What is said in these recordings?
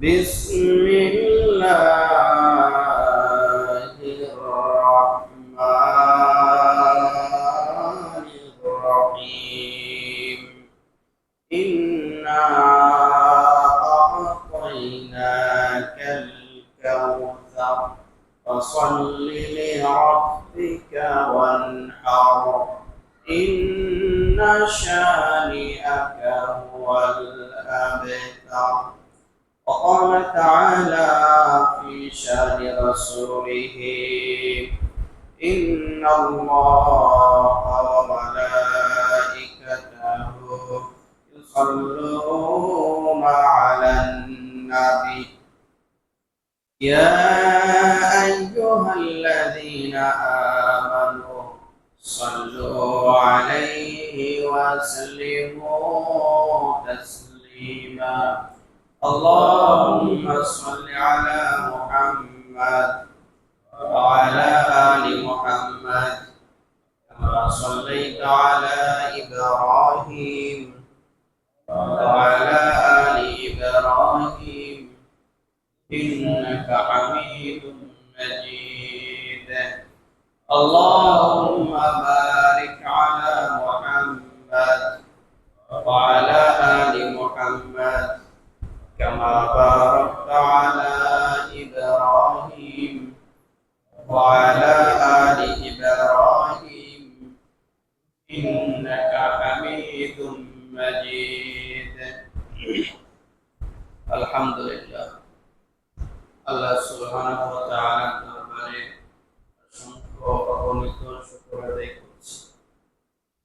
بسم الله الرحمن الرحيم إنا أعطيناك الكوثر فصل لربك وانحر إن شانئك هو الأبتر. وقال تعالى في شان رسوله إن الله وملائكته يصلون على النبي يا أيها الذين آمنوا صلوا عليه وسلموا تسليما. اللهم صل على محمد وعلى آل محمد كما صليت على إبراهيم وعلى آل إبراهيم إنك حميد مجيد. اللهم بارك على محمد وعلى آل محمد كما باركت على إبراهيم وعلى آل إبراهيم إنك حميد مجيد. الحمد لله আল্লাহ সুবহানাহু ওয়া তাআলার দরবারে অসংখ্য অগণিত শুকর আদায় করছি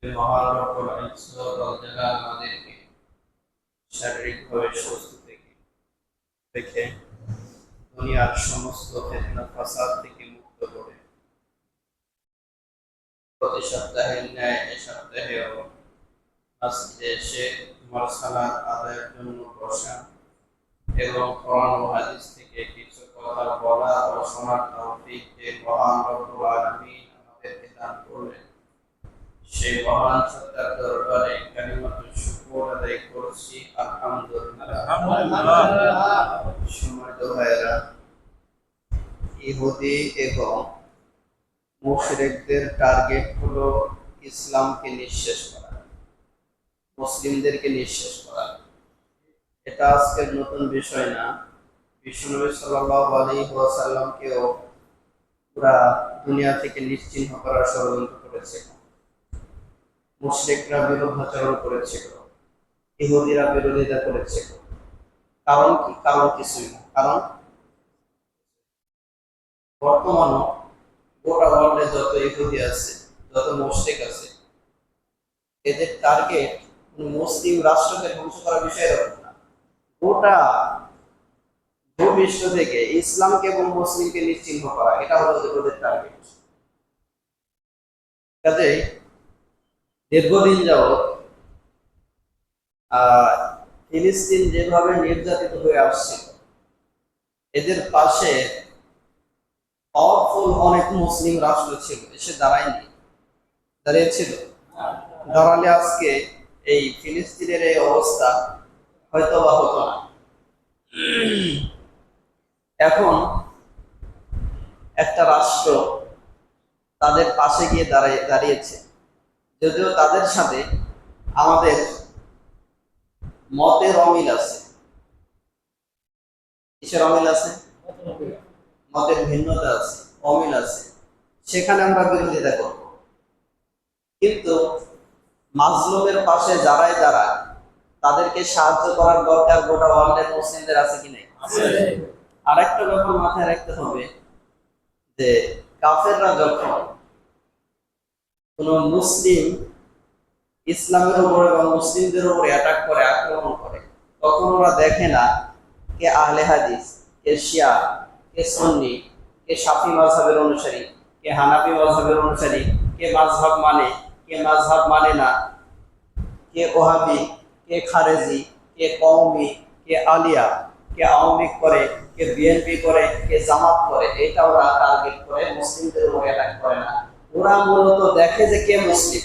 যে মহান রব্বুল ইজ্জত ওয়াল জালাল আমাদেরকে শারীরিকভাবে সুস্থ থেকে দুনিয়ার সমস্ত ফিতনা ফাসাদ থেকে মুক্ত করে প্রতি সপ্তাহের ন্যায় এ সপ্তাহেও মসজিদে এসে তোমার সালাত আদায়ের জন্য বসা এবং কোরআন ও হাদিস থেকে কিছু কথা বলা ও শোনার তৌফিক যে মহান রব্বুল আলামিন আমাদেরকে দান করলেন, সেই মহান সত্তার দরবারে কালিমাতুল শুকর আদায় করছি। আলহামদুলিল্লাহ। সম্মানিত ভাইয়েরা, ইহুদি এবং মুশরিকদের টার্গেট হলো ইসলামকে নিঃশেষ করা, মুসলিমদেরকে নিঃশেষ করা। এটা আজকের নতুন বিষয় না। বিশ্বনবী সাল্লাল্লাহু আলাইহি ওয়াসাল্লামকেও পুরা দুনিয়া থেকে নিশ্চিহ্ন করার ষড়যন্ত্র করেছে। মুশরিকরা বিরোধাচরণ করেছিল, ইহুদিরা বিরোধিতা করেছিল। কারণ কি? কারণ কিছুই না। কারণ বর্তমানে গোটা ওয়ার্ল্ডে যত ইহুদি আছে, যত মুশরিক আছে, এদের টার্গেট মুসলিম রাষ্ট্রকে ধ্বংস করার বিষয় এরকম না। গোটা ভূপৃষ্ঠ থেকে ইসলামকে এবং মুসলিমকে নিশ্চিহ্ন করা, এটা হলো ওদের টার্গেট। কাজেই দীর্ঘদিন যাবৎ ফিলিস্তিন যেভাবে নির্যাতিত হয়ে আসছিল, এদের পাশে পাওয়ারফুল অনেক মুসলিম রাষ্ট্র ছিল, এসে দাঁড়িয়েছিল। দাঁড়ালে আজকে এই ফিলিস্তিনের এই অবস্থা হয়তো বা হতো না। এখন একটা রাষ্ট্র তাদের পাশে গিয়ে দাঁড়িয়েছে, যদিও তাদের সাথে আমাদের মতের অমিল আছে। কিসের অমিল আছে? মতের ভিন্নতা আছে, অমিল আছে, সেখানে আমরা বিরোধিতা করব। কিন্তু মাজলুমের পাশে যারাই দাঁড়ায় তাদেরকে সাহায্য করার দরকার গোটা ওয়ার্ল্ডের মুসলিমদের আছে কি নেই? আরেকটা ব্যাপার মাথায় রাখতে হবে যে কাফেররা যখন কোন মুসলিম ইসলামের উপর এবং মুসলিমদের উপরে অ্যাটাক করে, আক্রমণ করে, তখন ওরা দেখে না কে আহলে হাদিস, কে শিয়া, কে সুন্নি, কে শাফি মাযহাবের অনুসারী, কে হানাফি মাযহাবের অনুসারী, কে মাযহাব মানে, কে মাযহাব মানে না, কে ওহাবি, কে খারেজি, কে কওমি, কে আলিয়া, কে আওয়ামী লীগ করে, কে বিএনপি করে, কে জামাত করে। এটা ওরা টার্গেট করে, মুসলিমদের উপর অ্যাটাক করে না। ওরা মূলত দেখে যে কে মুসলিম,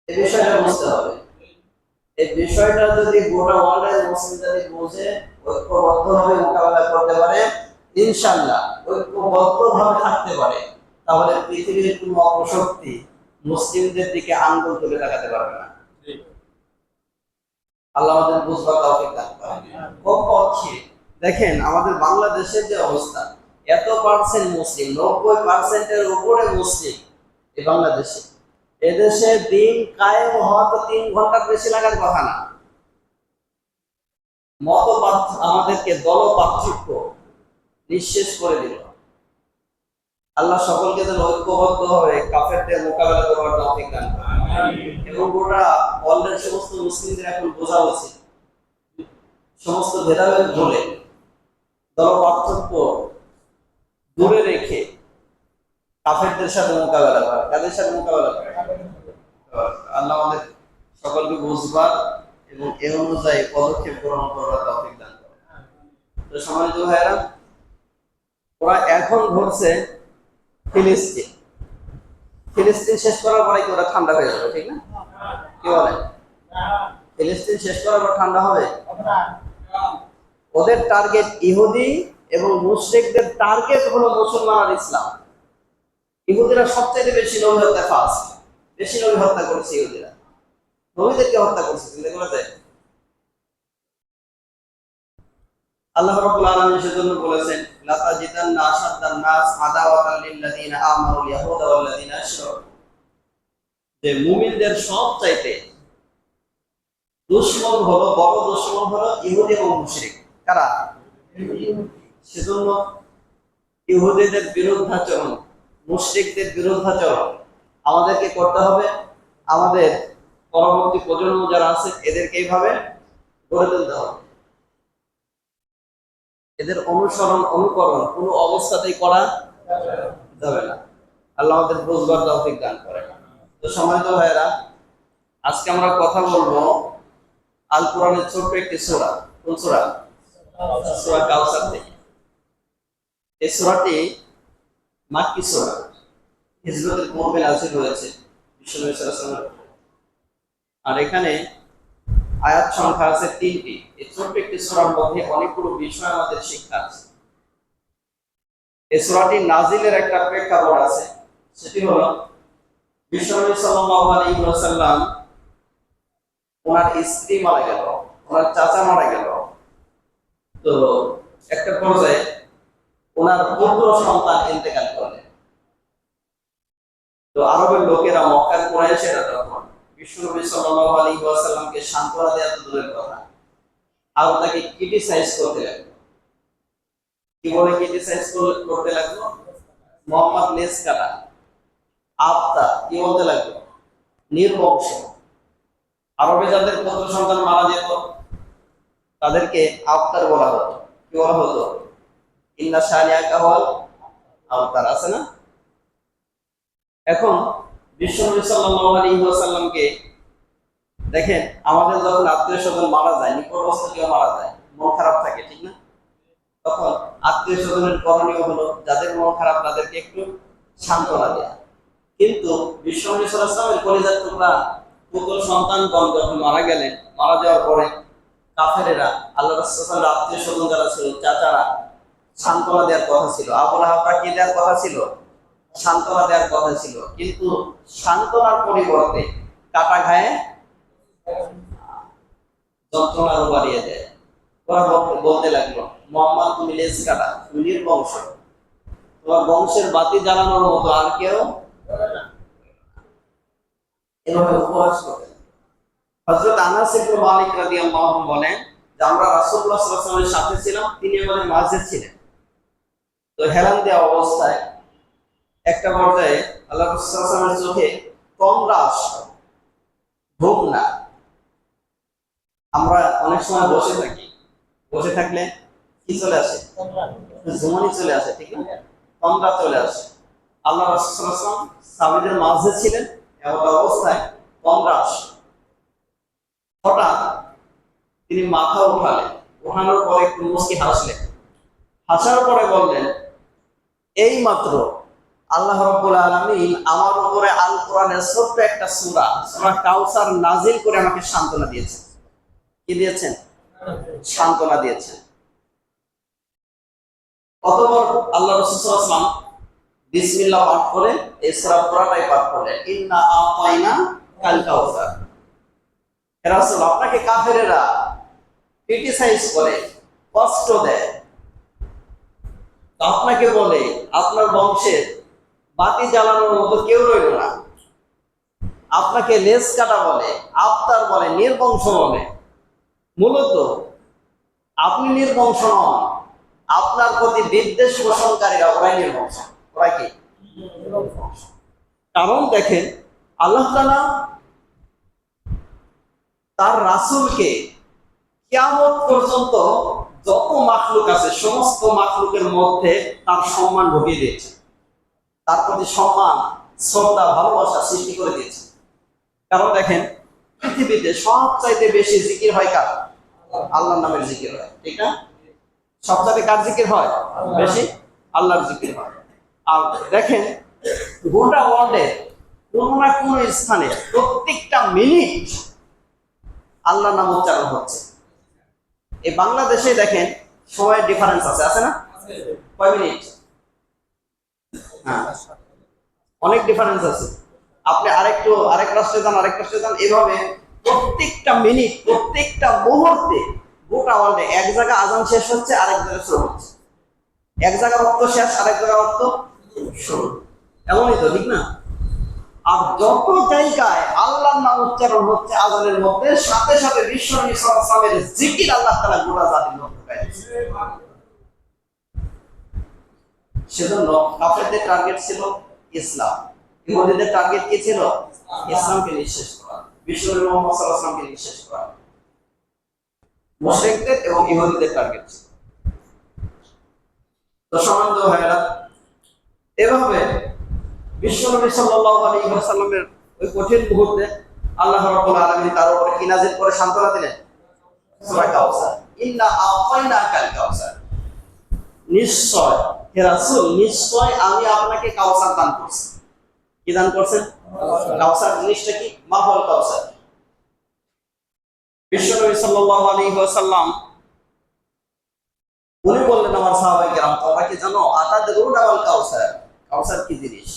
এই বিষয়টা বুঝতে হবে। এই বিষয়টা যদি গোটা ওয়ার্ল্ডের মুসলিম জাতি বুঝে ঐক্যবদ্ধভাবে মোকাবেলা করতে পারে, ইনশাআল্লাহ ঐক্যবদ্ধভাবে থাকতে পারে, তাহলে পৃথিবীর কোনো অপশক্তি মুসলিমদের দিকে আঙ্গুল তুলে দেখাতে পারবে না। আল্লাহ আমাদের বুঝবার তৌফিক দান করেন। কমপক্ষে দেখেন আমাদের বাংলাদেশের যে অবস্থা, এত পার্সেন্ট মুসলিম, 90%-এর উপরে মুসলিম এই বাংলাদেশে। এদেশে দিন কায়েম হওয়া তো 3 ঘন্টার বেশি লাগার কথা না। মত আমাদেরকে দল পার্থক্য নিঃশেষ করে দিল। আল্লাহ সকলকে যেন ঐক্যবদ্ধ হয়ে কাফেরদের মোকাবেলা করার তৌফিক দান করেন। এবং গোটা ওয়ার্ল্ডের সমস্ত মুসলিমদের এখন বোঝা উচিত, সমস্ত ভেদাভেদ ভুলে দল পার্থক্য দূরে রেখে কাফেরদের সাথে মোকাবেলা করা। কাদের সাথে মোকাবেলা করা? আল্লাহ আমাদের সকলকে বুঝবার এবং এ অনুযায়ী পদক্ষেপ গ্রহণ করার তৌফিক দান করেন। তো সম্মানিত ভাইয়েরা, ওরা এখন ধরছে ফিলিস্তিন। ফিলিস্তিন শেষ করার পরে কি ওরা ঠান্ডা হয়ে যাবে? ঠিক না? কি বলেন? ফিলিস্তিন শেষ করার পর ঠান্ডা হবে? ওদের টার্গেট ইহুদি এবং মুশরিকদের টার্গেট হলো মুসলমান আর ইসলাম। ইহুদিরা সবচেয়ে বেশি নবী হত্যা ফার্স্ট, বেশি নবী হত্যা করেছে ইহুদিরা, নবীদেরকে হত্যা করছে। চিন্তা করা যায়? আল্লাহ রাব্বুল আলামিন সেজন্য বলেছেন, লাতাজিদান্না আশাদ্দান নাস আদাওয়াতান লিল্লাযিনা আমানুল ইয়াহুদা ওয়াল্লাযিনা আশরাকু, যে মুমিনদের সবচাইতে দুশমন হলো, বড় দুশমন হলো ইহুদি এবং মুশরিক। কারা? সেজন্য ইহুদিদের বিরুদ্ধাচরণ, মুশরিকদের বিরুদ্ধাচরণ আমাদেরকে করতে হবে। আমাদের পরবর্তী প্রজন্ম যারা আছে এদেরকে এইভাবে গড়ে তুলতে হবে। এদের অনুসরণ অনুকরণ কোনো অবস্থাতেই করা যাবে না। আল্লাহ আমাদের বুঝবার তৌফিক দান করেন। তো সম্মানিত ভাইয়েরা, আজকে আমরা কথা বলবো আল কোরআনের ছোট্ট একটি সূরা। কোন সূরা? সূরা কাউসার থেকে। এই সূরাটি মাক্কি সূরা, হিজরতের পূর্বে নাযিল হয়েছে বিশ্বনবী সাল্লাল্লাহু আলাইহি ওয়াসাল্লাম। আর এখানে আয়াত সংখ্যা আছে 3টি। এই ছোট্ট একটি সূরার মধ্যে অনেকগুলো বিষয় আমাদের শিক্ষা আছে। এই সূরাটি নাজিলের একটা প্রেক্ষাপট আছে, সেটি হলো বিশ্বনবী সাল্লাল্লাহু আলাইহি ওয়াসাল্লাম ওনার স্ত্রী মারা গেল, ওনার চাচা মারা গেল। তো একটা পর্যায়ে ওনার পুত্র সন্তান ইন্তেকাল করলেন। তো আরবের লোকেরা, মক্কার কুরাইশেরা তখন বিশ্বনবী সাল্লাল্লাহু আলাইহি ওয়াসাল্লামকে সান্ত্বনা দেওয়া তো দূরের কথা, আর তাকে ক্রিটিসাইজ করতে লাগলো। কি বলে ক্রিটিসাইজ করতে লাগলো? মোহাম্মদ লেস কাটা, আত্মা, কি বলতে লাগলো? নির্বংশ। আরবে যাদের পুত্র সন্তান মারা যেত তাদেরকে আফতার বলা হতো। কি বলা হতো? ইন্না শানিয়াকা ওয়াল আফতার, আছে না? এখন বিশ্বনবী সাল্লাল্লাহু আলাইহি ওয়াসাল্লামকে দেখেন, আমাদের যখন আত্মীয় স্বজন মারা যায়, নিকটস্থ কেউ মারা যায়, মন খারাপ থাকে, ঠিক না? তখন আত্মীয় স্বজনের করণীয় হলো যাদের মন খারাপ তাদেরকে একটু সান্ত্বনা দেয়া। কিন্তু বিশ্বনবী সাল্লাল্লাহু আলাইহি ওয়াসাল্লামের কলিজার টুকরা পুত্র সন্তানগণ যখন মারা গেলেন, মারা যাওয়ার পরে কাফেরেরা, আল্লাহ রাসূলের আত্মীয় স্বজন যারা ছিল, চাচারা, সান্ত্বনা দেওয়ার কথা ছিল। আবু লাহাবরা কি দেওয়ার কথা ছিল? সান্ত্বনা দেওয়ার কথা ছিল। কিন্তু সান্ত্বনার পরিবর্তে কাটা ঘায়ে যন্ত্রণা আরো বাড়িয়ে দেয়। ওরা বলতে লাগলো, মোহাম্মদ তুমি লেজ কাটা, তুমি নির্বংশ, তোমার বংশের বাতি জ্বালানোর মতো আর কেউ এভাবে উপহাস করে। হযরত আনাস ইবনে মালিক রাদিয়াল্লাহু আনহু বলেন যে আমরা রাসূলুল্লাহ সাল্লাল্লাহু আলাইহি ওয়াসাল্লামের সাথে ছিলাম, তিনি আমাদের মাঝে ছিলেন। তো হেলান দেওয়া অবস্থায় একটা পর্যায়ে আল্লাহ রাসূল সাল্লাল্লাহু আলাইহি ওয়াসাল্লামের চোখে তন্দ্রা আসলো, ঘুম না। আমরা অনেক সময় বসে থাকি, বসে থাকলে কি চলে আসে? ঝুমানি চলে আসে, ঠিক না? তন্দ্রা চলে আসে। আল্লাহ রাসূল সাল্লাল্লাহু আলাইহি ওয়াসাল্লাম সাহাবীদের মাঝে ছিলেন, এমন অবস্থায় তন্দ্রা আসে। হঠাৎ তিনি মাথা উঠালেন, উঠানোর পরে একটু মুচকি হাসলেন, হাসার পরে বললেন, এই মাত্র আল্লাহ রাব্বুল আলামিন আমার উপরে আল কোরআনের ছোট্ট একটা সূরা, সূরা কাউসার নাজিল করে আমাকে সান্ত্বনা দিয়েছে। কি দিয়েছেন? সান্ত্বনা দিয়েছেন। অতঃপর আল্লাহ রাসূল সাল্লাল্লাহু আলাইহি ওয়াসাল্লাম বিসমিল্লাহ পাঠ করে এই সূরা পুরাটাই পাঠ করলেন, ইন্না আতাইনা কাল কাউসার। হে রাসূল, আপনাকে কাফেরেরা ক্রিটিসাইজ করে, কষ্ট দেয়, আপনাকে বলে আপনার বংশের বাতি জ্বালানোর মতো কেউ রইল না, আপনাকে লেজ কাটা বলে, আফতার বলে, নির্বংশ বলে। মূলত আপনি নির্বংশ নন, আপনার প্রতি বিদ্বেষ পোষণকারীরা ওরাই নির্বংশ। ওরা কি? কারণ দেখেন, আল্লাহ তাআলা তার রাসূলকে কিয়ামত পর্যন্ত যত মাখলুক আছে সমস্ত মাখলুকের মধ্যে তার সম্মান ঢুকিয়ে দিয়েছে, তার প্রতি সম্মান, শ্রদ্ধা, ভালোবাসা সৃষ্টি করে দিয়েছে। কারণ দেখেন, পৃথিবীতে সবচাইতে বেশি জিকির হয় কার? আল্লাহর নামের জিকির হয়, ঠিক না? সবচাইতে কার জিকির হয় বেশি? আল্লাহর জিকির হয়। আর দেখেন, গোটা ওয়ার্ল্ডে কোনো না কোনো স্থানে প্রত্যেকটা মিনিট আল্লাহর নাম উচ্চারণ হচ্ছে। এই বাংলাদেশে দেখেন সময়ের ডিফারেন্স আছে, আছে না? কয় মিনিট? হ্যাঁ, অনেক ডিফারেন্স আছে। আপনি আরেক রাষ্ট্রে যান, আরেক রাষ্ট্রে যান, এভাবে প্রত্যেকটা মিনিট, প্রত্যেকটা মুহূর্তে গোটা ওয়ার্ল্ডে এক জায়গা আজান শেষ হচ্ছে, আরেক জায়গায় শুরু হচ্ছে। এক জায়গার রক্ত শেষ, আরেক জায়গার রক্ত শুরু। এমনই তো, ঠিক না? আর যত জায়গায় আল্লাহর নাম উচ্চারণ হচ্ছে আজানের মধ্যে, সাথে সাথে বিশ্ব নবী সাল্লাল্লাহু আলাইহি ওয়াসাল্লামের জিকির আল্লাহ তাআলা গোটা জাতির মধ্যে পাঠিয়েছে। সেজন্য কাফেরদের টার্গেট ছিল ইসলাম, ইহুদিদের টার্গেট কি ছিল? ইসলামকে নিঃশেষ করা, বিশ্ব নবী মুহাম্মদ সাল্লাল্লাহু আলাইহি ওয়াসাল্লামকে নিঃশেষ করা। মুশরিকদের এবং ইহুদিদের টার্গেট ছিল। তো সম্মানিত ভাইরা, এভাবে বিশ্বনবী সাল্লাল্লাহু আলাইহি ওয়াসাল্লামের ওই কঠিন মুহূর্তে আল্লাহ রাব্বুল আলামিন তার উপরে কি নাযিল করে সান্ত্বনা দিলেন? সূরা কাউসার, ইন্না আতাইনাকাল কাউসার। নিশ্চয় হে রাসূল, নিশ্চয় আমি আপনাকে কাউসার দান করছি। কি দান করছেন? কাউসার জিনিসটা কি? মাহুল কাউসার। বিশ্বনবী সাল্লাল্লাহু আলাইহি ওয়াসাল্লাম উনি বললেন, আমার সাহাবায়ে কেরাম, তোমরা কি জানো আতাদরুনা ওয়াল কাউসার? কাউসার কি জিনিস?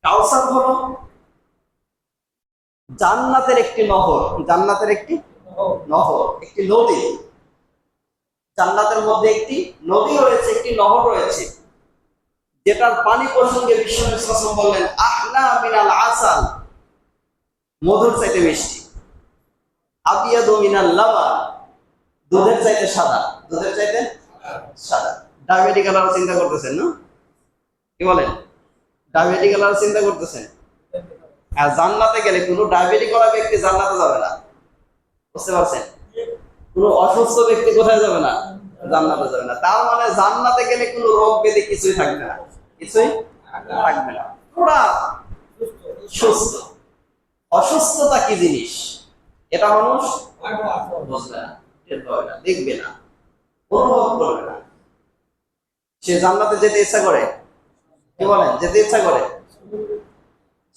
কাউসার হলো জান্নাতের একটি নহর, জান্নাতের একটি নহর, একটি নদী। জান্নাতের মধ্যে একটি নদী রয়েছে, একটি নহর রয়েছে, যেটার পানি প্রসঙ্গে বিশ্বনবী সাল্লাল্লাহু আলাইহি ওয়াসাল্লাম বললেন, আহলা মিনাল আসাল, মধুর চাইতে মিষ্টি। আবিয়াদু মিনাল লাবান, দুধের চাইতে সাদা, দুধের চাইতে সাদা। ডায়াবেটিক আলার চিন্তা করতেছেন না? কি বলেন? ডায়াবেটিক আলার চিন্তা করতেছেন? আর জান্নাতে গেলে কোনো ডায়াবেটিক ওলা ব্যক্তি জান্নাতে যাবে না, বুঝতে পারছেন? কোনো অসুস্থ ব্যক্তি কোথায় যাবে না? জান্নাতে যাবে না। তার মানে জান্নাতে গেলে কোনো রোগ ব্যাধি কিছুই থাকবে না, কিছুই থাকবে না, পুরা সুস্থ। অসুস্থতা কি জিনিস এটা মানুষ বুঝবে না, দেখবে না, অনুভব করবে না। সে জান্নাতে যেতে ইচ্ছা করে, কি বলেন? যেতে ইচ্ছা করে।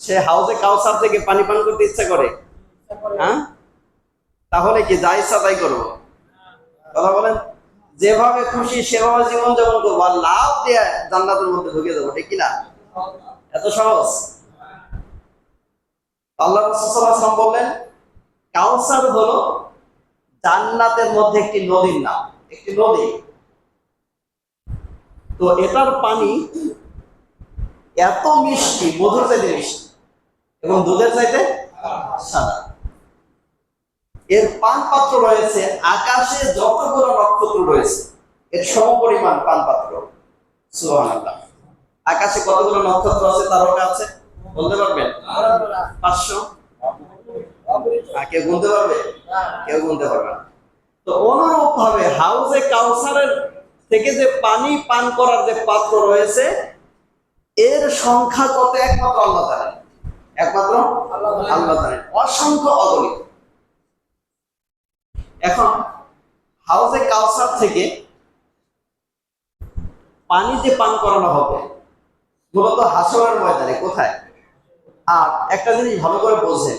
সে হাউজে কাউসার থেকে পানি পান করতে ইচ্ছা করে, হ্যাঁ? তাহলে কি যা ইচ্ছা তাই করবো? কথা বলেন। যেভাবে খুশি সেভাবে জীবন যাপন করবো, আর লাভ দিয়ে জান্নাতের মধ্যে ঢুকে যাবো, ঠিক কিনা? এত সহজ? আল্লাহ রাসূল সাল্লাল্লাহু আলাইহি ওয়াসাল্লাম বললেন, কাউসার হলো জান্নাতের মধ্যে একটি নদীর নাম, একটি নদী। তো এটার পানি এত মিষ্টি, মধুর চাইতে মিষ্টি এবং দুধের চাইতে সাদা। এর পান পাত্র রয়েছে আকাশে যতগুলো নক্ষত্র রয়েছে এর সমপরিমাণ পান পাত্র। সুবহানাল্লাহ। আকাশে কতগুলো নক্ষত্র আছে, তারকা আছে, বলতে পারবেন? 500? কেউ গুনতে পারবে? কেউ গুনতে পারবে না। তো অনুরূপ ভাবে হাউজে কাউসারের থেকে যে পানি পান করার যে পাত্র রয়েছে এর সংখ্যা কত একমাত্র আল্লাহ জানেন, একমাত্র আল্লাহ জানেন, অসংখ্য অগণিত। এখন হাউজে কাউসার থেকে পানি যে পান করানো হবে মূলত হাসরের ময়দানে, কোথায়? আর একটা জিনিস ভালো করে বোঝেন,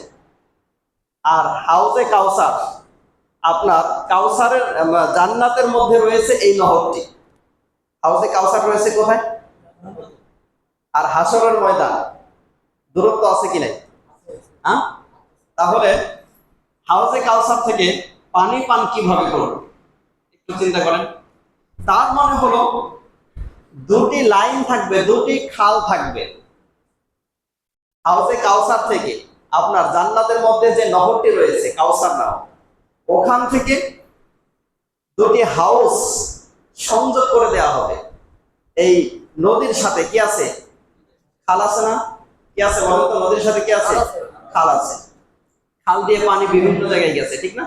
আর হাউজে কাউসার আপনার কাউসারের জান্নাতের মধ্যে রয়েছে এই নহরটি। হাউজে কাউসার রয়েছে কোথায়? আর হাসরের ময়দান দূরত্ব আছে কি নাই? হ্যাঁ, তাহলে হাউজে কাউসার থেকে পানি পান কিভাবে করব একটু চিন্তা করেন। তার মানে হলো দুটি লাইন থাকবে, দুটি খাল থাকবে। হাউজে কাউসার থেকে আপনার জান্নাতের মধ্যে যে নহরটি রয়েছে কাউসার নাম, ওখান থেকে দুটি হাউস সংযোগ করে দেওয়া হবে। এই নদীর সাথে কি আছে? খাল আছে না? কি আছে বলেন তো? নদীর সাথে কি আছে? খাল আছে। খাল দিয়ে পানি বিভিন্ন জায়গায় গেছে, ঠিক না?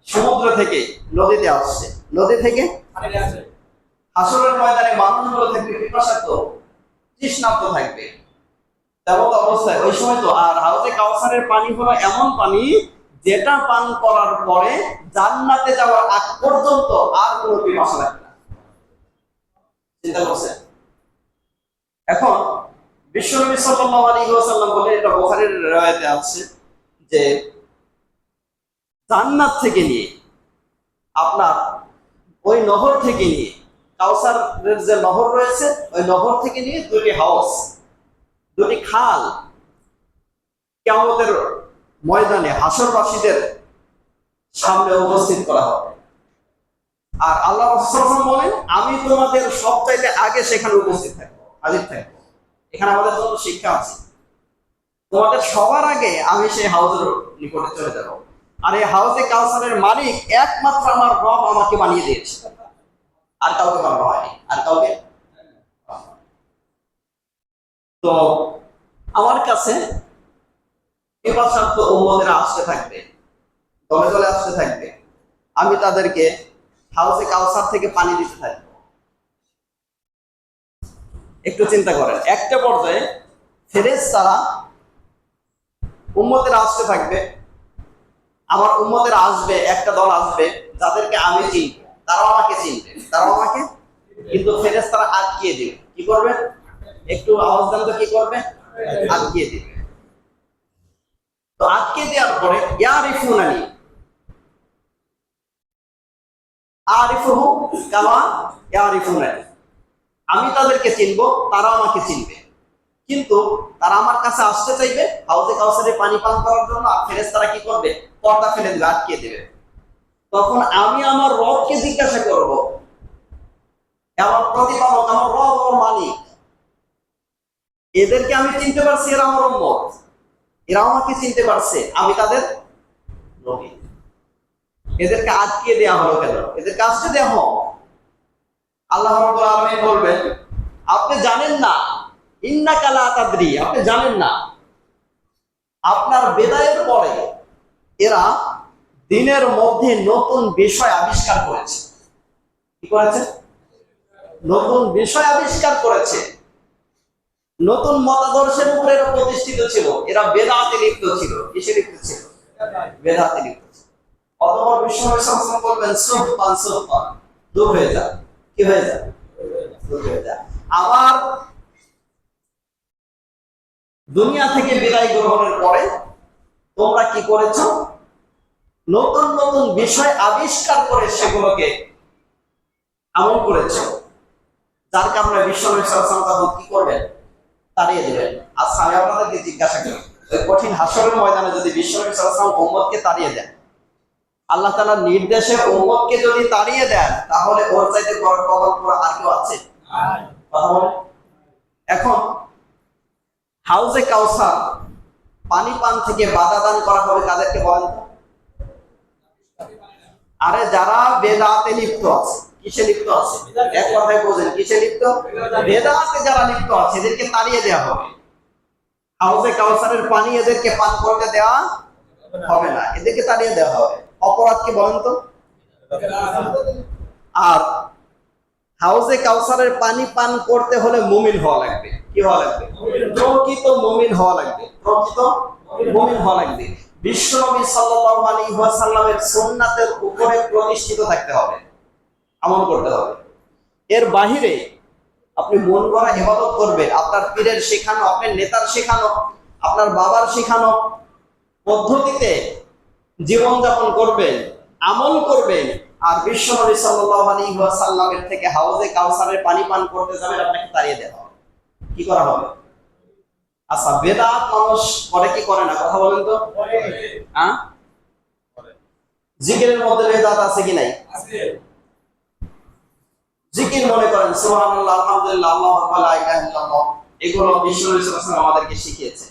সমুদ্র থেকে নদীতে আসছে, নদী থেকে হাসরের ময়দানে মানুষগুলো থাকবে পিপাসার্ত, তৃষ্ণার্ত থাকবে। তেমন অবস্থায় ওই সময় তো আর হাউজে কাউসারের পানি হলো এমন পানি যেটা পান করার পরে জান্নাতে যাওয়ার আগ পর্যন্ত আর কোনো পিপাসা লাগবে না। চিন্তা করছেন? এখন বিশ্বনবী সাল্লাল্লাহু আলাইহি ওয়াসাল্লাম বলেন, এটা বুখারীর riwayate আছে যে জান্নাত থেকে নিয়ে আপনার ওই নহর থেকে নিয়ে কাউসারের যে নহর রয়েছে ওই নহর থেকে নিয়ে দুটি হাউস, দুটি খাল কিয়ামতের ময়দানে হাসরবাসীদের সামনে উপস্থিত করা হবে। আর আল্লাহ রাসূল বলেন, আমি তোমাদের সবচাইতে আগে সেখানে উপস্থিত থাকবো, হাজির থাকবো। এখানে আমাদের জন্য শিক্ষা আছে, তোমাদের সবার আগে আমি সেই হাউজের নিকটে চলে যাব। আর এই হাউজে কাউসারের মালিক একমাত্র আমার রব আমাকে বানিয়ে দিয়েছে, আর কাউকে বানানো হয়নি, আর কাউকে। তো আমার কাছে পিপাসার্ত উম্মতেরা আসতে থাকবে, দলে দলে আসতে থাকবে। আমি তাদেরকে হাউজে কাউসার থেকে পানি দিতে থাকবো। একটু চিন্তা করেন, একটা পর্যায়ে ফেরেশতারা উম্মতেরা আসতে থাকবে, আমার উম্মতেরা আসবে, একটা দল আসবে যাদেরকে আমি চিনব, তারাও আমাকে চিনবে, তারাও আমাকে, কিন্তু ফেরেশতারা আটকিয়ে দিবে। কি করবে? একটু আওয়াজ দেন তো, কি করবে? আটকিয়ে দিবে। তো আটকে দেওয়ার পরে ইয়ারিফুনানি আরিফুহু কামা ইয়ারিফুনানি, আমি তাদেরকে চিনবো, তারা আমাকে চিনবে। কিন্তু তারা আমার কাছে আসতে চাইবে হাউজে কাউসারে পানি পান করার জন্য, আর ফেরেশতারা কি করবে? পর্দা ফেলে দিবে, আটকিয়ে দিবে। তখন আমি আমার রবকে জিজ্ঞাসা করব, আমার প্রতিপালক, আমার রব, আমার মালিক, এদেরকে আমি চিনতে পারছি, এরা আমার উম্মত, এরা আমাকে চিনতে পারছে, আমি তাদের নবী। এদেরকে আটকিয়ে দেওয়া হলো কেন? এদেরকে আসতে দেওয়া হোক। আল্লাহ রাব্বুল আলামিন বলবেন, আপনি জানেন না, ইন্নাকা লা তাদরি, আপনি জানেন না, আপনার বিদায়ের পরে এরা দিনের মধ্যে নতুন বিষয় আবিষ্কার করেছে। কি করেছে? নতুন বিষয় আবিষ্কার করেছে, নতুন মতাদর্শের উপরে এরা প্রতিষ্ঠিত ছিল, এরা বেদাতে লিপ্ত ছিল। কিসে লিপ্ত ছিল? বেদাতে লিপ্ত ছিল। অতঃপর বিশ্বনবী সাল্লাল্লাহু আলাইহি ওয়াসাল্লাম বলবেন, সুবহান সুবহান, দূর হয়ে যা। কি হয়ে যা? দূর হয়ে যা। আবার দুনিয়া থেকে বিদায় গ্রহণের পরে তোমরা কি করেছো? নতুন নতুন বিষয় আবিষ্কার করে সেগুলোকে আমল করেছো, যার কারণে বিশ্বনবী সাল্লাল্লাহু আলাইহি ওয়াসাল্লাম কি করবেন? তাড়িয়ে দিবেন। আচ্ছা, আমি আপনাদেরকে জিজ্ঞাসা করি, ওই কঠিন হাসরের ময়দানে যদি বিশ্বনবী সাল্লাল্লাহু আলাইহি ওয়াসাল্লাম উম্মতকে তাড়িয়ে দেন, আল্লাহ তাআলার নির্দেশে উম্মতকে যদি তাড়িয়ে দেন, তাহলে ওর চাইতে বড় কবর আর কেউ আছে? কথা বলেন। এখন হাউজে কাউসার পানি পান থেকে বাধা দান করা হবে কাদেরকে বলেন তো? আরে যারা বেদাতে লিপ্ত আছে। কিসে লিপ্ত আছে? এক কথায় বোঝেন, কিসে লিপ্ত? বেদাতে যারা লিপ্ত আছে এদেরকে তাড়িয়ে দেওয়া হবে। হাউজে কাউসারের পানি এদেরকে পান করতে দেওয়া হবে না, এদেরকে তাড়িয়ে দেওয়া হবে। অপরাধ কি বলেন তো? আর হাউজে কাউসারের পানি পান করতে হলে মুমিন হওয়া লাগবে। কি হওয়া লাগবে? প্রকৃত মুমিন হওয়া লাগবে, প্রকৃত মুমিন হওয়া লাগবে। বিশ্বনবী সাল্লাল্লাহু আলাইহি ওয়াসাল্লামের সুন্নাতের উপরে প্রতিষ্ঠিত থাকতে হবে, আমল করতে হবে। এর বাহিরে আপনি মন গড়া ইবাদত করবেন, আপনার পীরের শেখানো, আপনার নেতার শেখানো, আপনার বাবার শেখানো পদ্ধতিতে জীবনযাপন করবেন, আমল করবেন আর বিশ্বনবী সাল্লাল্লাহু আলাইহি ওয়াসাল্লামের থেকে হাউজে কাউসারের পানি পান করতে যাবেন, আপনাকে তাড়িয়ে দেওয়া হবে। কি করা হবে? আচ্ছা, বেদাত মানুষ করে কি করে না, কথা বলেন তো? হ্যাঁ, জিকিরের মধ্যে বেদাত আছে কি নাই? জিকির মনে করেন সুবহানাল্লাহ, আলহামদুলিল্লাহ, আল্লাহু আকবার, লা ইলাহা ইল্লাল্লাহ, এগুলো বিশ্বনবী সাল্লাল্লাহু আলাইহি ওয়াসাল্লাম আমাদেরকে শিখিয়েছে।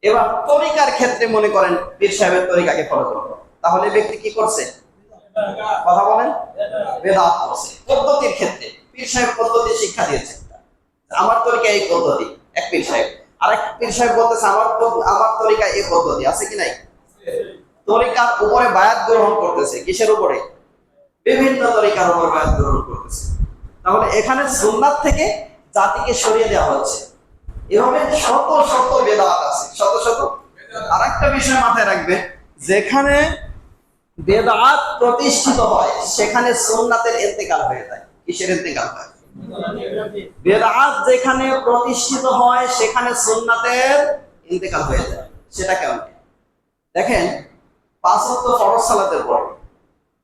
এবার তরিকার ক্ষেত্রে মনে করেন পীর সাহেবের তরিকাকে ফলো করব, তাহলে ব্যক্তি কি করছে? কথা বলেন, বেদাত করছে। পদ্ধতির ক্ষেত্রে পীর সাহেব পদ্ধতি শিক্ষা দিয়েছে, আমার তরিকা এই পদ্ধতি, এক পীর সাহেব। আরেক পীর সাহেব বলতেছে আমার তরিকা এই পদ্ধতি, আছে কি নাই? তরিকার উপরে বায়াত গ্রহণ করতেছে, কিসের উপরে? বিভিন্ন তরিকার উপর বায়াত গ্রহণ করতেছে। তাহলে এখানে সুন্নাত থেকে জাতিকে সরিয়ে দেওয়া হচ্ছে। এভাবে শত শত বেদাত আছে, শত শত। আরেকটা বিষয় মাথায় রাখবে, যেখানে বেদাত প্রতিষ্ঠিত হয় সেখানে সুন্নাতের ইন্তেকাল হয়ে যায়। কিসের ইন্তেকাল হয়? বেদাত যেখানে প্রতিষ্ঠিত হয় সেখানে সুন্নাতের ইন্তেকাল হয়ে যায়। সেটা কেমন? দেখেন, 5 ওয়াক্ত ফরজ সালাতের পর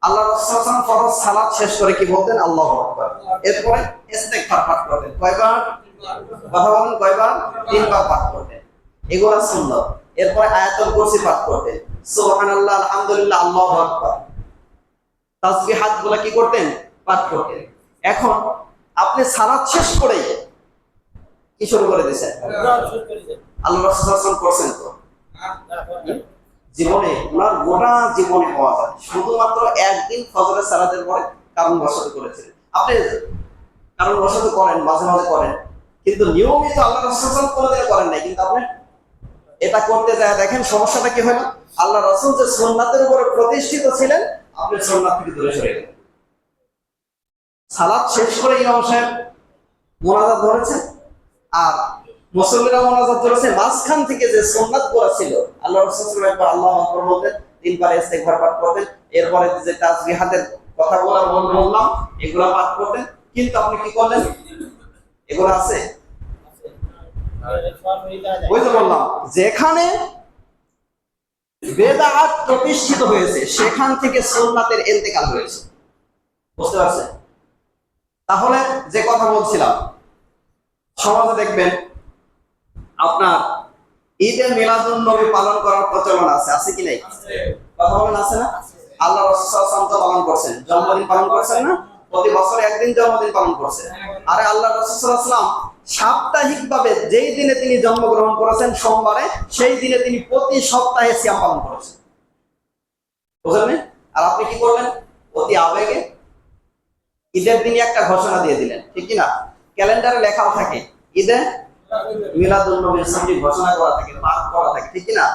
আল্লাহ রাসূল সাল্লাল্লাহু আলাইহি ওয়াসাল্লাম ফরজ সালাত শেষ করে কি বলতেন? আল্লাহু আকবার। এরপরে ইস্তিগফার পাঠ করতেন। কয়বার? কথা বলেন, কয়বার? 3 বার পাঠ করতেন। এগুলো সুন্নাত। এরপরে আয়াতুল কুরসি পাঠ করতেন, সুবহানাল্লাহ, আলহামদুলিল্লাহ, আল্লাহু আকবার। তাসবিহাতগুলো কি করতেন? পাঠ করতেন। এখন আপনি সালাত শেষ করে কি শুরু করে দিয়েছেন? আল্লাহ রাসূল সাল্লাল্লাহু আলাইহি ওয়াসাল্লাম করছেন তো? জীবনে ওনার গোটা জীবনে পাওয়া যায় শুধুমাত্র একদিন ফজরের সালাতের পরে কারণ বশত করেছিলেন। আপনি কারণ বশত করেন, মাঝে মাঝে করেন, কিন্তু নিয়মিত আল্লাহ রাসূল সাল্লাল্লাহু আলাইহি ওয়াসাল্লাম কোনোদিন করেন নাই। কিন্তু আপনি এটা করতে যায়, দেখেন সমস্যাটা কি হলো? আল্লাহ রাসূল যে সুন্নাতের উপরে প্রতিষ্ঠিত ছিলেন, আপনি সুন্নাত থেকে দূরে সরে গেলেন। সালাত শেষ করে ইমাম সাহেব মোনাজাত ধরেছে আর মুসল্লিরা মোনাজাত ধরেছে, মাঝখান থেকে যে সুন্নাত করা ছিল, আল্লাহ রাসূল সাল্লাল্লাহু আলাইহি ওয়াসাল্লাম একবার আল্লাহু আকবার বলতেন, 3 বার ইস্তিগফার পাঠ করতেন, এরপরে যে তাসবিহাতের কথাগুলো বললাম এগুলো পাঠ করতেন। কিন্তু আপনি কি করলেন? এগুলো আছে? ওই তো বললাম, যেখানে বেদাত প্রতিষ্ঠিত হয়েছে সেখান থেকে সুন্নাতের ইন্তেকাল হয়েছে। বুঝতে পারছেন? তাহলে যে কথা বলছিলাম, সমাজে দেখবেন আপনার ঈদে মিলাদুন নবী পালন করার প্রচলন আছে, আছে কি নাই? কথা বলেন, আছে না? আল্লাহ রাসূল সাল্লাল্লাহু আলাইহি ওয়াসাল্লাম পালন করছেন, জন্মদিন পালন করছেন না? প্রতি বছর একদিন জন্মদিন পালন করছেন। আরে আল্লাহ রাসূল সাল্লাল্লাহু আলাইহি ওয়াসাল্লাম সাপ্তাহিকভাবে যেই দিনে তিনি জন্মগ্রহণ করেছেন সোমবারে, সেই দিনে তিনি প্রতি সপ্তাহে সিয়াম পালন করেছেন। বুঝলেন? আর আপনি কি করলেন? অতি আবেগে ঈদের দিনই একটা ঘোষণা দিয়ে দিলেন, ঠিক কি না? ক্যালেন্ডারে লেখাও থাকে ঈদে মিলাদুন নবীর সামনে ঘোষণা করা থাকে, পাঠ করা থাকে, ঠিক কি না?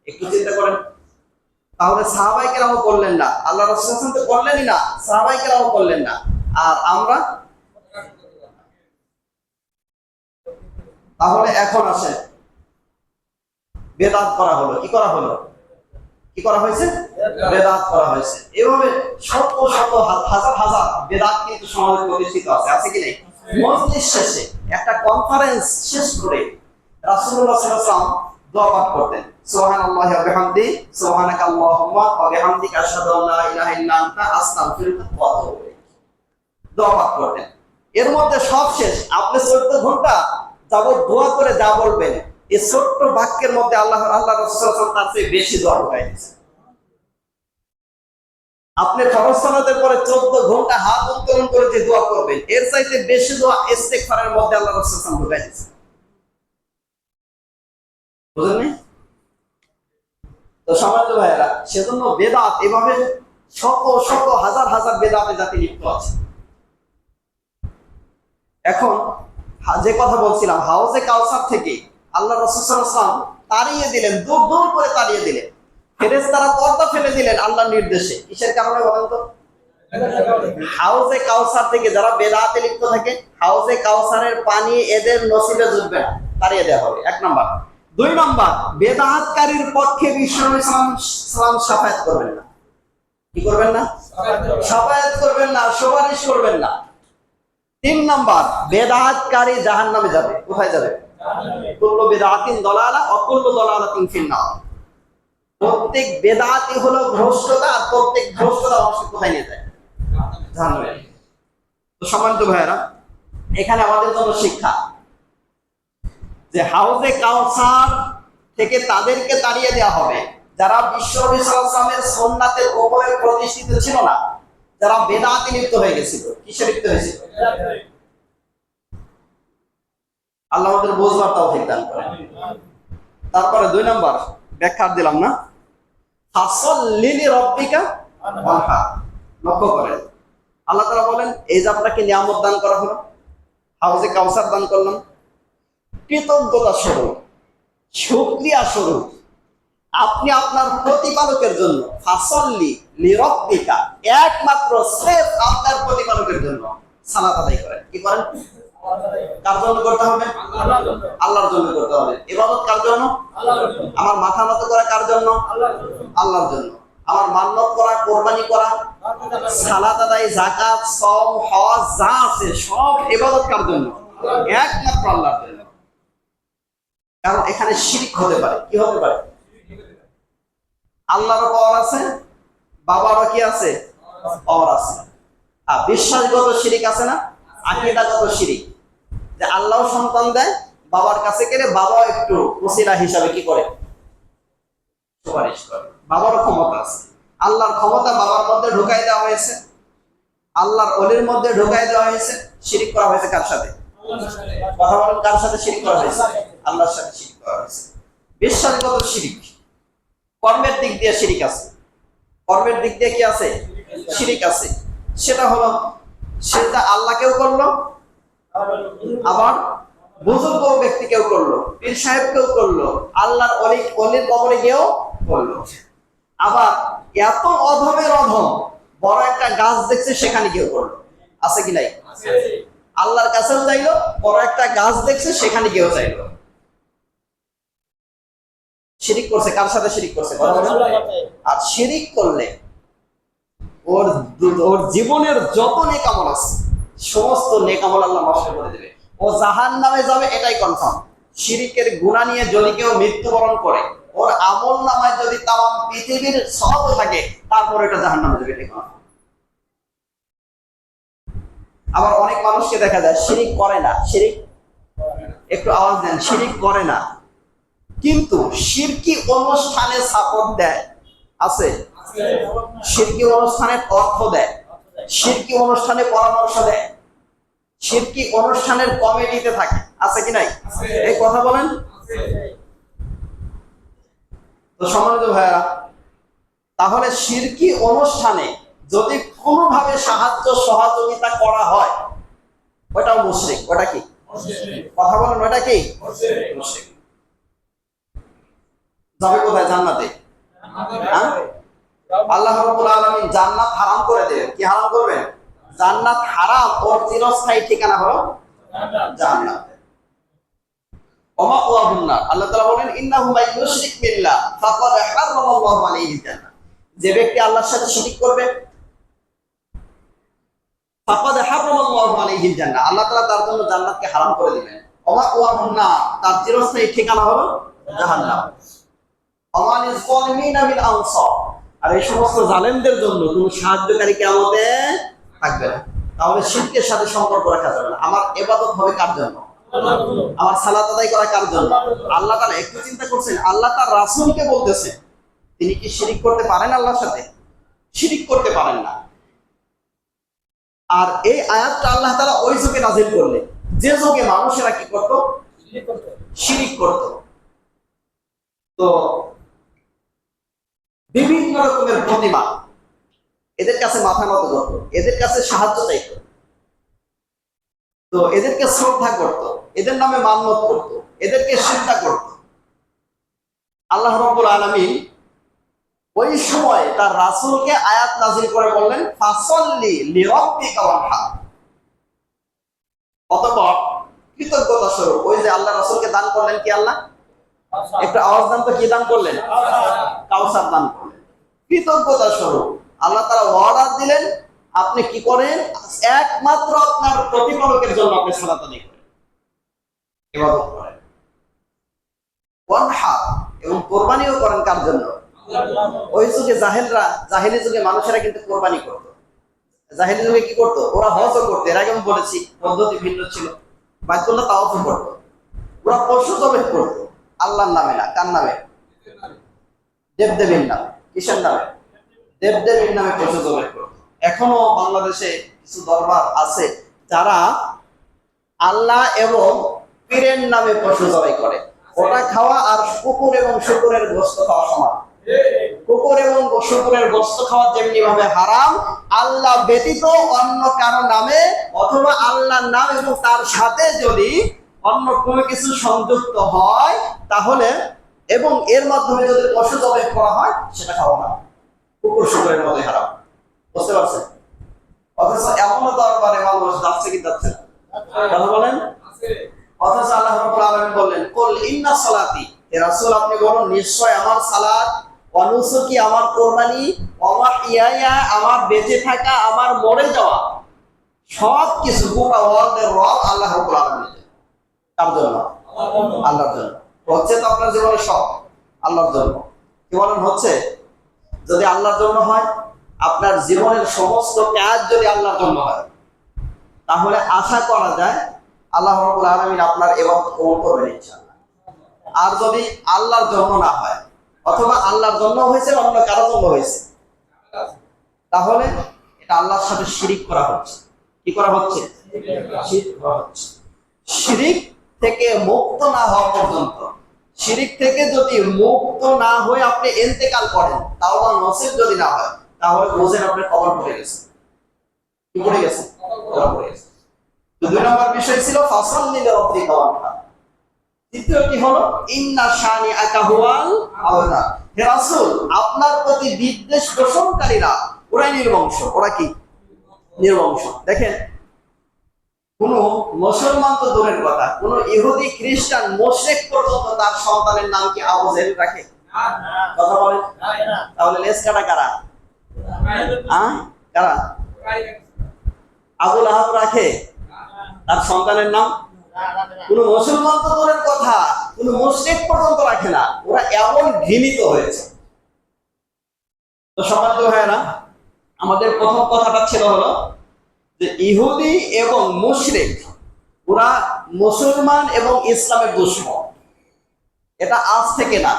একটু চিন্তা করেন। তাহলে সাহাবায়ে কেরামও করলেন না, আল্লাহ রাসূল সাল্লাল্লাহু আলাইহি ওয়াসাল্লাম তো করলেনই না, সাহাবায়ে কেরামও করলেন না, আর আমরা? তাহলে এখন আসেন, বেদাত করা হলো, কি করা হলো? কি করা হয়েছে? বেদাত করা হয়েছে। এভাবে শত শত হাজার হাজার বেদাত কিন্তু সমাজে প্রতিষ্ঠিত আছে, আছে কি নাই? মজলিস শেষে একটা কনফারেন্স শেষ করে রাসূলুল্লাহ সাল্লাল্লাহু আলাইহি ওয়াসাল্লাম দোয়া পাঠ করতেন, সুবহানাল্লাহি ওয়া বিহামদি, সুবহানাকা আল্লাহুম্মা ওয়া বিহামদিকা আশহাদু আল্লা ইলাহা ইল্লা আনতা আস্তাগফিরুকা ওয়া আতুবু ইলাইক। দোয়া পাঠ করতেন। এর মধ্যে সব শেষ, আপনি 14 ঘন্টা যাবত দোয়া করে যা বলবেন, এই ছোট্ট বাক্যের মধ্যে আল্লাহ রাসূল সাল্লাল্লাহু আলাইহি ওয়াসাল্লাম তার চেয়ে বেশি দোয়া ঢুকাই দিয়েছেন। আপনি ফরজ সালাতের পরে 14 ঘন্টা হাত উত্তোলন করে যে দোয়া করবেন, এর চাইতে বেশি দোয়া ইস্তিগফারের মধ্যে আল্লাহ রাসূল সাল্লাল্লাহু আলাইহি ওয়াসাল্লাম ঢুকাই দিয়েছেন। বুঝলেন? তো সমাজ ভাইয়েরা, সেজন্য বেদাত এভাবে শত শত হাজার হাজার বেদাতে জাতি লিপ্ত আছে। এখন যে কথা বলছিলাম, হাউজে কাউসার থেকে আল্লাহ রাসূল সাল্লাল্লাহু আলাইহি ওয়াসাল্লাম তাড়িয়ে দিলেন, দূর দূর করে তাড়িয়ে দিলেন। ফেরেশতারা পর্দা ফেলে দিলেন আল্লাহর নির্দেশে। কিসের কারণে বলেন তো? হাউজে কাউসার থেকে যারা বেদাতে লিপ্ত থাকে, হাউজে কাউসারের পানি এদের নসিবে জুটবে না, তাড়িয়ে দেওয়া হবে, 1 নাম্বার। 2 নাম্বার, বেদাতকারীর পক্ষে বিশ্বনবী সাল্লাল্লাহু আলাইহি ওয়াসাল্লাম শাফায়াত করবেন না। কি করবেন না? শাফায়াত করবেন না, সুপারিশ করবেন না। 3 নাম্বার, বেদাতকারী জাহান্নামে যাবে। কোথায় যাবে? কুল্লু বিদআতিন দালালা ওয়া কুল্লু দালালাতিন ফিন নার। প্রত্যেক বেদাতই হলো ভ্রষ্টতা, আর প্রত্যেক ভ্রষ্টতা মানুষকে কোথায় নিয়ে যায়? জাহান্নামে। তো সম্মানিত ভাইয়েরা, এখানে আমাদের জন্য শিক্ষা যে হাউজে কাউসার থেকে তাদেরকে তাড়িয়ে দেওয়া হবে যারা বিশ্ব নবী সাল্লাল্লাহু আলাইহি ওয়াসাল্লামের সুন্নাতের উপরে প্রতিষ্ঠিত ছিল না, যারা বেদাতে লিপ্ত হয়ে গেছিল। কিসে লিপ্ত হয়েছিল? আল্লাহ আমাদের বুঝবার তৌফিক দান করেন। তারপরে 2 নম্বর ব্যাখ্যা দিলাম না, ফাসাল্লি লিরাব্বিকা ওয়ানহার। লক্ষ্য করেন, আল্লাহ তাআলা বলেন এই যে আপনাকে নিয়ামত দান করা হলো, হাউজে কাউসার দান করলাম, কৃতজ্ঞতা স্বরূপ, শুকরিয়া স্বরূপ আপনি আপনার প্রতিপালকের জন্য, ফাসাল্লি লিরাব্বিকা, একমাত্র স্রেফ আপনার প্রতিপালকের জন্য সালাত আদায় করেন। কি করেন? কার জন্য করতে হবে? আল্লাহর জন্য করতে হবে। ইবাদত কার জন্য? আমার মাথা নত করা কার জন্য? আল্লাহর জন্য। আমার মান্নত করা, কোরবানি করা, সালাত আদায়, যাকাত, সওম, হজ যা আছে সব ইবাদত কার জন্য? একমাত্র আল্লাহর জন্য। কারণ এখানে শিরক হতে পারে। কি হতে পারে? আল্লাহরও পাওয়ার আছে, বাবারও কি আছে? পাওয়ার আছে। আর বিশ্বাসগত শিরক আছে না, আকীদাগত শিরক, যে আল্লাহ সন্তান দেয়, বাবার কাছে গেলে বাবাও একটু ওসিলা হিসাবে কি করে? সুপারিশ করে। বাবারও ক্ষমতা আছে। আল্লাহর ক্ষমতা বাবার মধ্যে ঢুকাই দেওয়া হয়েছে, আল্লাহর ওলির মধ্যে ঢুকাই দেওয়া হয়েছে। শিরক করা হয়েছে কার সাথে? কথা বলেন, কার সাথে শিরক করা হয়েছে? আল্লাহর সাথে শিরক করা হয়েছে। বিশ্বাসগত শিরক। কর্মের দিক দিয়ে শিরক আছে। কর্মের দিক দিয়ে কি আছে? শিরক আছে। সেটা হলো সেটা আল্লাহকেও করলো, আবার বুজুর্গ ব্যক্তিকেও করলো, পীর সাহেবকেও করলো, আল্লাহর অলির কবরে গিয়েও করলো। আবার এত অধমের অধম, বড় একটা গাছ দেখছে সেখানে গিয়েও করলো। আছে কি নাই? আল্লাহর কাছেও চাইলো, বড় একটা গাছ দেখছে সেখানে গিয়েও চাইলো। শিরিক করছে। কার সাথে শিরিক করছে? আর শিরিক করলে ওর জীবনের যত নেক আমল আছে সমস্ত নেক আমল আল্লাহ নষ্ট করে দেবে। ও জাহান্নামে যাবে, এটাই কনফার্ম। শিরিকের গুনাহ নিয়ে যদি কেউ মৃত্যুবরণ করে, ওর আমল নামায় যদি তাম পৃথিবীর সব থাকে, তারপর এটা জাহান্নামে যাবে, এটাই কনফার্ম। আবার অনেক মানুষকে দেখা যায় শিরিক করে না, শিরিক, একটু আওয়াজ দেন, শিরিক করে না, কিন্তু শিরকি অনুষ্ঠানে সাপোর্ট দেয়। আছে? শিরকি অনুষ্ঠানে অর্থ দেয়, শিরকি অনুষ্ঠানে পরামর্শ দেয়, শিরকি অনুষ্ঠানের কমিটিতে থাকে। আছে কি নাই? এই কথা বলেন। তো সম্মানিত ভাইয়েরা, তাহলে শিরকি অনুষ্ঠানে যদি কোনোভাবে সাহায্য সহযোগিতা করা হয়, ওটাও মুশরিক। ওটা কি? কথা বলেন, ওটা কি? মুশরিক। যাবে কোথায়? জান্নাতে। আল্লাহ রাব্বুল আলামিন জান্নাত হারাম করে দেবেন। কি হারাম করবেন? জান্নাত হারাম, ওর চিরস্থায়ী ঠিকানা হলো জান্নাত। ওমা ওয়াহুন নার। আল্লাহ তাআলা বলেন ইন্নাহু মান ইউশরিক বিল্লাহ ফাকাদ হারামাল্লাহু আলাইহিল জান্নাহ। যে ব্যক্তি আল্লাহর সাথে শিরক করবে, ফাকাদ হারামাল্লাহু আলাইহিল জান্নাহ, আল্লাহ তাআলা তার জন্য জান্নাতকে হারাম করে দিবেন। ওমা ওয়াহুন নার, তার চিরস্থায়ী ঠিকানা হলো জাহান্নাম। আমানিস যালিমিনা মিন আনসার, আর এই সমস্ত জালেমদের জন্য কোনো সাহায্যকারী কিয়ামতে থাকবে না। তাহলে শিরকের সাথে সম্পর্ক রাখা যাবে না। আমার ইবাদত হবে কার জন্য? আমার সালাত আদায় করা কার জন্য? আল্লাহ তাআলা। একটু চিন্তা করছেন, আল্লাহ তার রাসূলকে বলতেছেন, তিনি কি শিরিক করতে পারেন? আল্লাহর সাথে শিরিক করতে পারেন না। আর এই আয়াতটা আল্লাহ তাআলা ওই যুগে নাযিল করলেন যে যুগে মানুষেরা কি করত? শিরিক করত। তো বিভিন্ন রকমের প্রতিমা এদের কাছে মাথা নত করত, এদের কাছে সাহায্য চাইত, তো এদেরকে শ্রদ্ধা করত, এদের নামে মান্যত করত, এদেরকে চিন্তা করত। আল্লাহ রাব্বুল আলামিন ওই সময় তার রাসূলকে আয়াত নাযিল করে বললেন ফাসাল্লি লিরাব্বিকা ওয়ানহার। অতঃপর কৃতজ্ঞতা স্বরূপ ওই যে আল্লাহ রাসূলকে দান করলেন কি? আল্লাহ, একটু আওয়াজ দেন তো, কি দান করলেন? কাউসার দান করলেন। কৃতজ্ঞতা স্বরূপ আল্লাহ তাআলা অর্ডার দিলেন, আপনি কি করেন? একমাত্র আপনার প্রতিপালকের জন্য আপনি সালাত আদায় করেন, ইবাদত করেন। ওয়ানহার, এবং কুরবানিও করেন কার জন্য? ওই যুগে জাহেলি যুগে মানুষেরা কিন্তু কোরবানি করতো। জাহেলি যুগে কি করতো? ওরা হজও করতো। এর আগে আমি বলেছি পদ্ধতি ভিন্ন ছিল। বাইতুল্লাহ তাওয়াফ করতো। ওরা পশু জবাই করতো আল্লাহর নামে না। কার নামে? দেবদেবীর নামে। কিসের নামে? দেবদেবীর নামে পশু জবাই করতো। এখনো বাংলাদেশে কিছু দরবার আছে যারা আল্লাহ এবং পীরের নামে পশু জবাই করে। ওটা খাওয়া আর কুকুর এবং শুকুরের গোশত খাওয়া সমান। কুকুর এবং শুকুরের গোশত খাওয়া যেমনি ভাবে হারাম, আল্লাহ ব্যতীত অন্য কারো নামে অথবা আল্লাহর নাম এবং তার সাথে যদি অন্য কোনো কিছু সংযুক্ত হয় তাহলে এবং এর মাধ্যমে যদি পশু জবাই করা হয় সেটা খাওয়া না, কুকুর শুকুরের মতোই হারাম। বুঝতে পারছেন? অথচ এমনও দরবারে মানুষ যাচ্ছে কি যাচ্ছে না? কথা বলেন। অথচ আল্লাহ রাব্বুল আলামিন বললেন, কুল ইন্না সালাতি, হে রাসূল আপনি বলুন নিশ্চয় আমার সালাত, ওয়া নুসুকি আমার কুরবানি, ওয়া মাহইয়ায়া আমার বেঁচে থাকা, আমার মরে যাওয়া, সব কিছু গোটা ওয়ার্ল্ডের রব আল্লাহ রাব্বুল আলামিন। তার জন্য, আল্লাহর জন্য হচ্ছে। তো আপনার জীবনে সব আল্লাহর জন্য। কি বলেন হচ্ছে? যদি আল্লাহর জন্য হয়, আপনার জীবনের সমস্ত কাজ যদি আল্লাহর জন্য হয়, তাহলে আশা করা যায় আল্লাহ রাব্বুল আলামিন আপনার ইবাদত কবুল করবেন ইনশাআল্লাহ। আর যদি আল্লাহর জন্য না হয় অথবা আল্লাহর জন্য হয়েছে অন্য কারোর জন্য হয়েছে, তাহলে এটা আল্লাহর সাথে শিরিক করা হচ্ছে। কি করা হচ্ছে? শিরিক করা হচ্ছে। শিরিক থেকে মুক্ত না হওয়া পর্যন্ত, শিরিক থেকে যদি মুক্ত না হয়ে আপনি ইন্তেকাল করেন, তাওবা নসিব যদি না হয়, তাহলে বুঝেন আপনি কবর পড়ে গেছেন। কি পড়ে গেছেন? কবর পড়ে গেছেন। দুই নম্বর বিষয় ছিল ফাসাল্লি লিরাব্বিকা ওয়ানহার। তৃতীয়টি হলো ইন্না শানিআকা হুয়াল আবতার। হে রাসূল আপনার প্রতি বিদ্বেষ পোষণকারীরা ওরাই নির্বংশ। ওরা কি? নির্বংশ। দেখেন, কোন মুসলমান তো দূরের কথা, কোন ইহুদি খ্রিস্টান মুশরিক পর্যন্ত তার সন্তানের নাম কি আবু জেহেল রাখে? কথা বলেন। তাহলে লেস কাটা কারা? কারা? আবু লাহাব রাখে তার সন্তানের নাম? কোন মুসলমান তো দূরের কথা, কোন মুশরিক পর্যন্ত রাখে না। ওরা এমন ঘৃণিত হয়েছে। তো সম্মানিত ভাইয়েরা, আমাদের প্রথম কথাটা ছিল হলো যে ইহুদি এবং মুশরিক ওরা মুসলমান এবং ইসলামের দুশমন। এটা আজ থেকে না,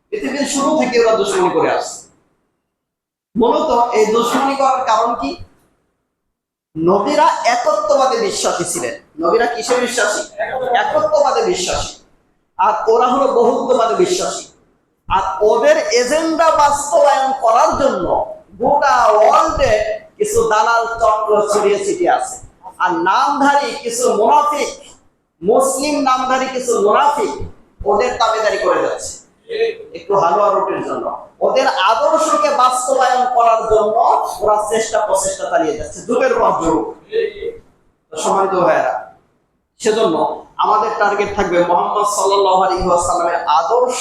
পৃথিবীর শুরু থেকে ওরা দুশমনি করে আসছে। মূলত এই দুশমনি করার কারণ কি? নবীরা একত্ববাদে বিশ্বাসী ছিলেন। নবীরা কিসে বিশ্বাসী? একত্ববাদে বিশ্বাসী। আর ওরা হলো বহুত্ববাদে বিশ্বাসী। আর ওদের এজেন্ডা বাস্তবায়ন করার জন্য গোটা ওয়ার্ল্ডে কিছু দালাল চক্র ছড়িয়ে ছিটিয়ে আছে। আর নামধারী কিছু মুনাফিক, মুসলিম নামধারী কিছু মুনাফিক ওদের তাবেদারি করে যাচ্ছে একটু হালুয়া রুটির জন্য। ওদের আদর্শকে বাস্তবায়ন করার জন্য ওরা চেষ্টা প্রচেষ্টা চালিয়ে যাচ্ছে যুগের পর যুগ। সম্মানিত ভাইয়েরা, সেজন্য আমাদের টার্গেট থাকবে মুহাম্মদ সাল্লাল্লাহু আলাইহি ওয়াসাল্লামের আদর্শ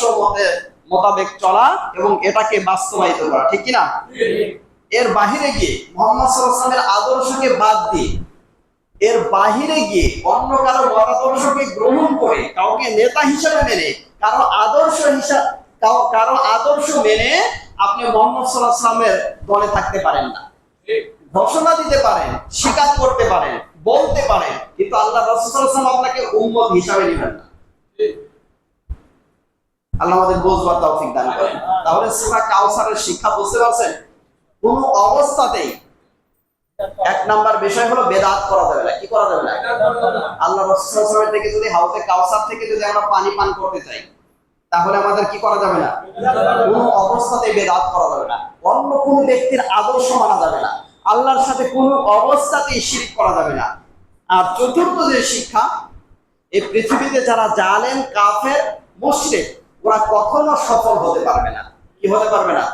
মোতাবেক চলা এবং এটাকে বাস্তবায়িত করা। ঠিক কি না? এর বাহিরে গিয়ে মুহাম্মদ সাল্লাল্লাহু আলাইহি ওয়াসাল্লামের আদর্শকে বাদ দিয়ে এর বাহিরে গিয়ে অন্য কারো মতাদর্শকে গ্রহণ করে কাউকে নেতা হিসেবে মেনে কারো আদর্শ মেনে আপনি মুহাম্মদ সাল্লাল্লাহু আলাইহি ওয়াসাল্লামের দলে থাকতে পারেন না। ঘোষণা দিতে পারেন, স্বীকার করতে পারেন, বলতে পারেন, কিন্তু আল্লাহ রাসূল সাল্লাল্লাহু আলাইহি ওয়াসাল্লাম আপনাকে উম্মত হিসাবে নেবেন না। আল্লাহ আমাদের বুঝবার তৌফিক দান করেন। তাহলে সূরা কাউসারের শিক্ষা বুঝতে পারছেন? কোন অবস্থাতেই এক নাম্বার বিষয় হলো বেদাত করা যাবে না। কি করা যাবে না? আল্লাহ রাসূল সাল্লাল্লাহু আলাইহি ওয়াসাল্লাম থেকে যদি হাউজে কাউসার থেকে যদি আমরা পানি পান করতে চাই, তাহলে আমাদের কি করা যাবে না? কোন অবস্থাতেই বেদাত করা যাবে না। অন্য কোন ব্যক্তির আদর্শ মানা যাবে না। আল্লাহর সাথে কোন অবস্থাতেই শিরক করা যাবে না। আর চতুর্থ যে শিক্ষা, এই পৃথিবীতে যারা জালেম, কাফের, মুশরিক ওরা কখনো সফল হতে পারবে না। কি হতে পারবে না?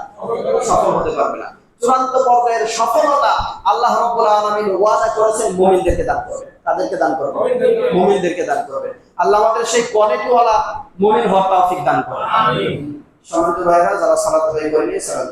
সফল হতে পারবে না। চূড়ান্ত পর্যায়ের সফলতা আল্লাহ রাব্বুল আলামিন ওয়াদা করেছেন মুমিনদেরকে দান করবেন। তাদেরকে দান করবেন, মুমিনদেরকে দান করবেন। আল্লাহ আমাদের সেই কোয়ালিটিওয়ালা মুমিন হওয়ার তৌফিক দান করেন। আমিন। সম্মানিত ভাইরা, যারা সালাত আদায় করেনি সালাত